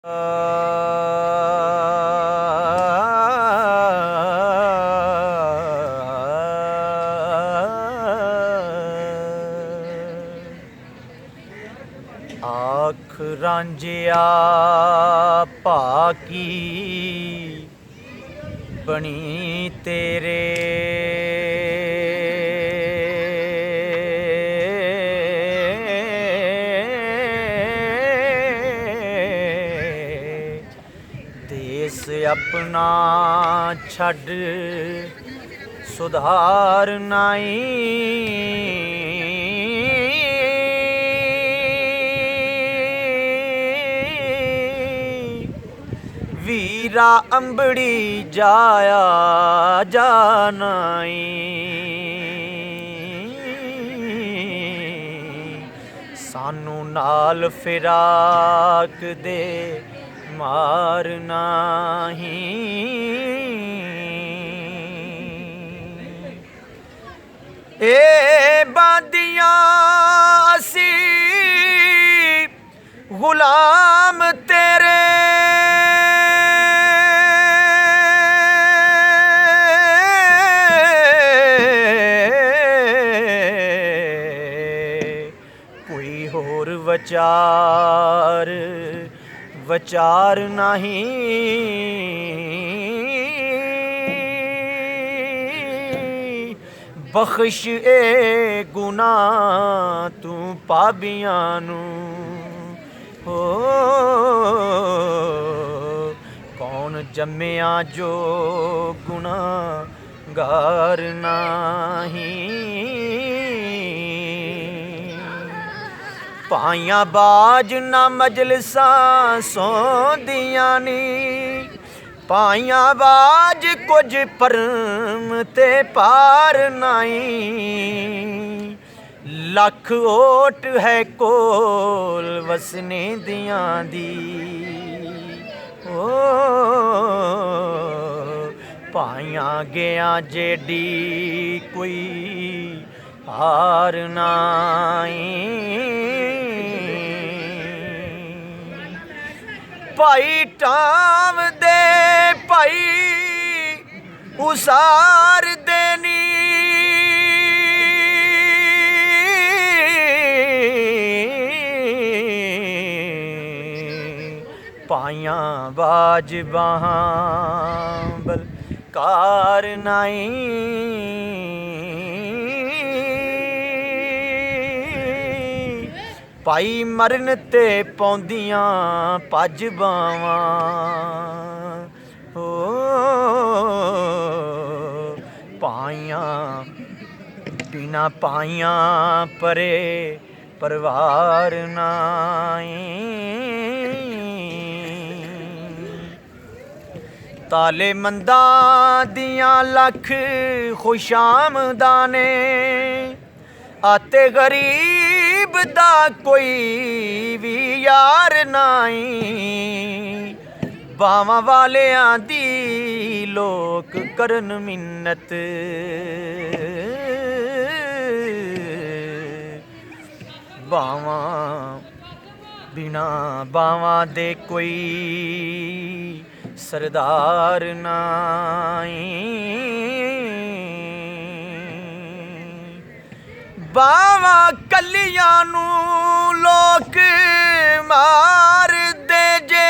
ਆਖ ਰਾਂਝਿਆ ਭਾਕੀ ਬਣੀ ਤੇਰੇ ਦੇਸ ਆਪਣਾ ਛੱਡ ਸੁਧਾਰ ਨਾਈ ਵੀਰਾ ਅੰਬੜੀ ਜਾਇਆ ਜਾਨਾਈ ਸਾਨੂੰ ਨਾਲ ਫਿਰਾਕ ਦੇ ਮਾਰ ਨਾਹੀਂ ਏ ਬਾਦੀਆਂ ਅਸੀਂ ਗੁਲਾਮ ਤੇਰੇ ਕੋਈ ਹੋਰ ਵਿਚਾਰ ਨਹੀਂ ਬਖਸ਼ ਏ ਗੁਨਾਹ ਤੂੰ ਪਾਪੀਆਂ ਨੂੰ ਹੋ ਕੌਣ ਜੰਮਿਆ ਜੋ ਗੁਨਾਹਗਾਰ ਨਹੀਂ ਪਾਈਆਂ ਬਾਜ ਨਾ ਮਜਲਿਸਾਂ ਸੌਂਦੀਆਂ ਨੀ ਪਾਈਆਂ ਬਾਜ ਕੁਝ ਪਰਮ ਤੇ ਪਾਰ ਨਹੀਂ ਲੱਖ ਓਟ ਹੈ ਕੋਲ ਵਸਨੇ ਦੀਆਂ ਦੀ ਓ ਪਾਈਆਂ ਗਿਆ ਜਿਹੜੀ ਕੋਈ ਹਾਰ ਨਹੀਂ ਭਾਈ ਟਾਮ ਦੇ ਭਾਈ ਉਸਾਰ ਦੇਨੀ ਪਾਈਆਂ ਬਾਜ ਬਾਹਾਂ ਬਲਕਾਰ ਨਹੀਂ ਭਾਈ ਮਰਨ ਤੇ ਪਾਉਂਦੀਆਂ ਭੱਜ ਬਾਵਾਂ ਹੋ ਪਾਈਆਂ ਬਿਨਾ ਪਾਈਆਂ ਪਰੇ ਪਰਿਵਾਰ ਨਾਹੀਂ ਤਾਲੇ ਮੰਦਾਂ ਦੀਆਂ ਲੱਖ ਖੁਸ਼ਾਮਦਾਂ ਨੇ ਆਤੇ ਗਰੀਬ ਦਾ ਕੋਈ ਵੀ ਯਾਰ ਨਹੀਂ ਬਾਵਾਂ ਵਾਲਿਆਂ ਦੀ ਲੋਕ ਕਰਨ ਮਿੰਨਤ ਬਾਵਾਂ ਬਿਨਾ ਬਾਵਾਂ ਦੇ ਕੋਈ ਸਰਦਾਰ ਨਹੀਂ ਬਾਵਾਂ ਕੱਲੀਆਂ ਨੂੰ ਲੋਕ ਮਾਰਦੇ ਜੇ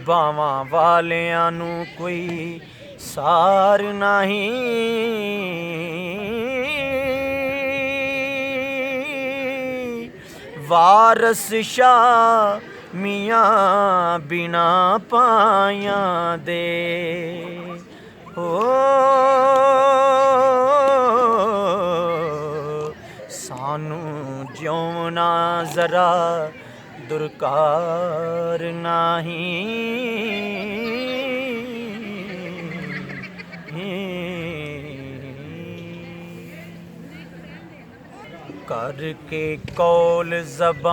ਬਾਵਾਂ ਵਾਲਿਆਂ ਨੂੰ ਕੋਈ ਸਾਰ ਨਹੀਂ ਵਾਰਸ ਸ਼ਾਹ ਮੀਆਂ ਬਿਨਾ ਪਾਇਆਂ ਦੇ ਹੋ ਸਾਨੂੰ ਜਿਉਣਾ ਜ਼ਰਾ ਦੁਰਕਾਰ ਨਹੀਂ करके कौल ज़बान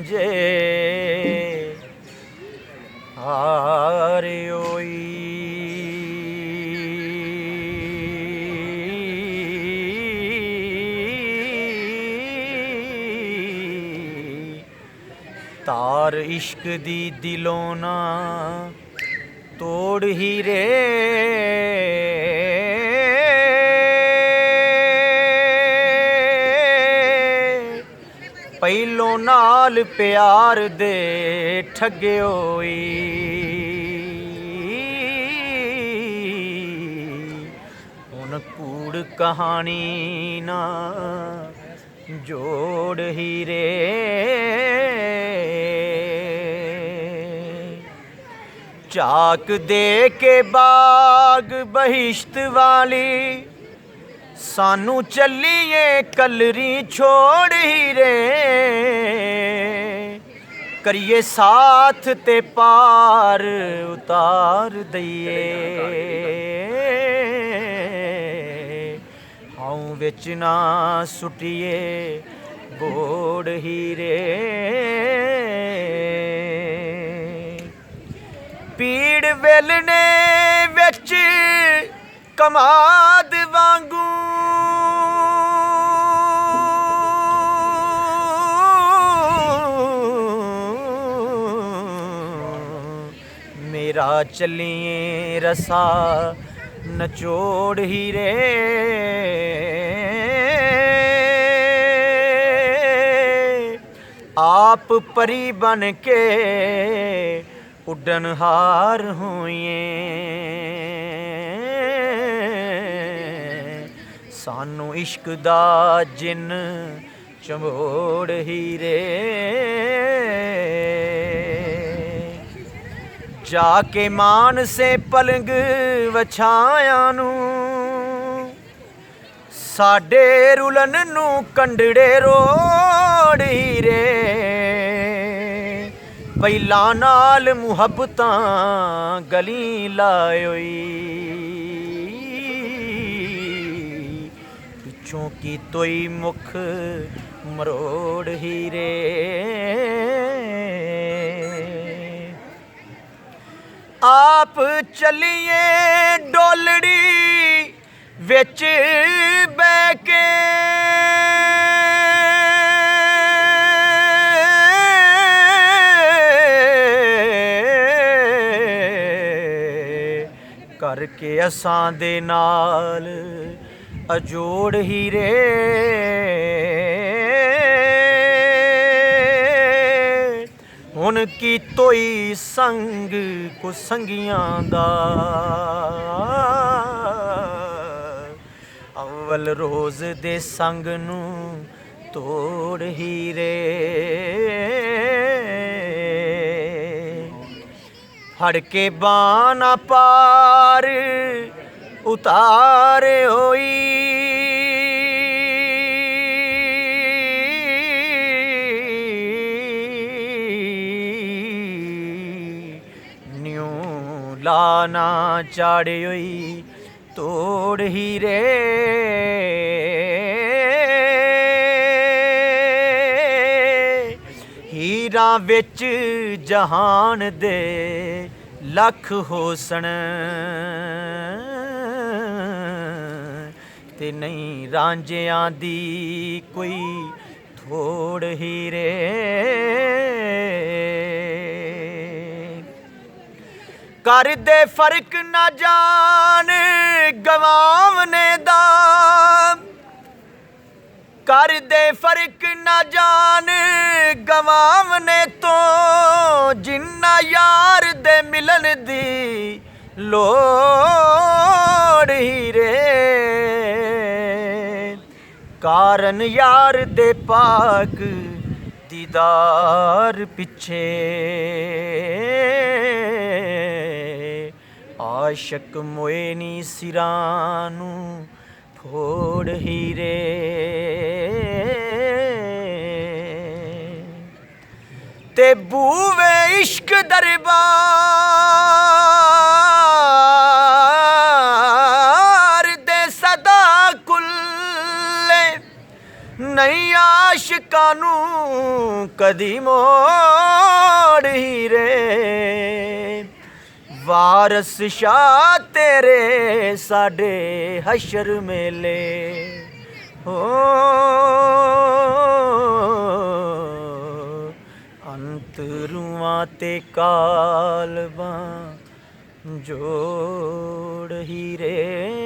जे हार होई ਤਾਰ ਇਸ਼ਕ ਦੀ ਦਿਲੋਂ ਨਾ ਤੋੜ ਹੀਰੇ ਪਹਿਲੋਂ ਨਾਲ ਪਿਆਰ ਦੇ ਠੱਗਿਓਈ ਹੁਣ ਕੂੜ ਕਹਾਣੀ ਨਾ ਜੋੜ ਹੀਰੇ ਝਾਕ ਦੇ ਕੇ ਬਾਗ ਬਹਿਸ਼ਤ ਵਾਲੀ ਸਾਨੂੰ ਚੱਲੀਏ ਕਲਰੀ ਛੋੜ ਹੀਰੇ ਕਰੀਏ ਸਾਥ ਤੇ ਪਾਰ ਉਤਾਰ ਦਈਏ ਆਉਂ ਵਿੱਚ ਨਾ ਸੁੱਟੀਏ ਬੋੜ ਹੀਰੇ ਪੀੜ ਵੇਲਣੇ ਵਿੱਚ ਕਮਾਦ ਵਾਂਗੂ ਮੇਰਾ ਚੱਲੀਏ ਰਸਾ ਨਚੋੜ ਹੀਰੇ ਆਪ ਪਰੀ ਬਣ ਕੇ ਉੱਡਣ ਹਾਰ ਹੋਈਏ ਸਾਨੂੰ ਇਸ਼ਕ ਦਾ ਜਿੰਨ ਚਮੋੜ ਹੀਰੇ ਜਾ ਕੇ ਮਾਨਸੇ ਪਲੰਗ ਵਛਾਇਆਂ ਨੂੰ ਸਾਡੇ ਰੁਲਨ ਨੂੰ ਕੰਡੜੇ ਰੋੜ ਹੀਰੇ ਪਹਿਲਾਂ ਨਾਲ ਮੁਹੱਬਤਾਂ ਗਲੀ ਲਾਇਓਈ ਪਿੱਛੋਂ ਕੀ ਤੋਈ ਮੁਖ ਮਰੋੜ ਹੀਰੇ ਆਪ ਚੱਲੀਏ ਡੋਲੜੀ ਵਿੱਚ ਬਹਿ ਕੇ ਕਰਕੇ ਅਸਾਂ ਦੇ ਨਾਲ ਅਜੋੜ ਹੀਰੇ ਹੁਣ ਕੀ ਤੋਈ ਸੰਗ ਕੋ ਸੰਗੀਆਂ ਦਾ ਅਵਲ ਰੋਜ਼ ਦੇ ਸੰਗ ਨੂੰ ਤੋੜ ਹੀਰੇ ਫੜ ਕੇ ਬਾਣਾ ਪਾਰ ਉਤਾਰੇ ਹੋਈ ਨਿਉ ਲਾਣਾ ਚਾੜਿਓਈ ਤੋੜ ਹੀਰੇ ਹੀਰਾਂ ਵਿੱਚ ਜਹਾਨ ਦੇ ਲੱਖ ਹੋਸਣ ਤੇ ਨਹੀਂ ਰਾਂਝਿਆਂ ਦੀ ਕੋਈ ਥੋੜ ਹੀਰੇ ਕਰਦੇ ਫਰਕ ਨਾ ਜਾਣ ਗਵਾਵਨੇ ਦਾ ਕਰਦੇ ਫਰਕ ਨਾ ਜਾਣ ਗਵਾਵਨੇ ਤੋਂ ਜਿੰਨਾ ਯਾਰ ਦੇ ਮਿਲਣ ਦੀ ਲੋੜ ਹੀਰੇ ਕਾਰਨ ਯਾਰ ਦੇ ਪਾਕ ਦੀਦਾਰ ਪਿੱਛੇ ਆਸ਼ਕ ਮੋਏ ਨੀ ਸਿਰਾਂ ਨੂੰ ਫੋੜ ਹੀਰੇ ਤੇ ਬੂਵੇ ਇਸ਼ਕ ਦਰਬਾਰ ਦੇ ਸਦਾ ਕੁੱਲੇ ਨਹੀਂ ਆਸ਼ਕਾਂ ਨੂੰ ਕਦੀ ਮੋੜ ਹੀਰੇ ਵਾਰਸ ਸ਼ਾਹ ਤੇਰੇ ਸਾਡੇ ਹਸ਼ਰ ਮੇਲੇ ਹੋ ਅੰਤ ਤੇ ਕਾਲਬਾਂ ਜੋੜ ਹੀਰੇ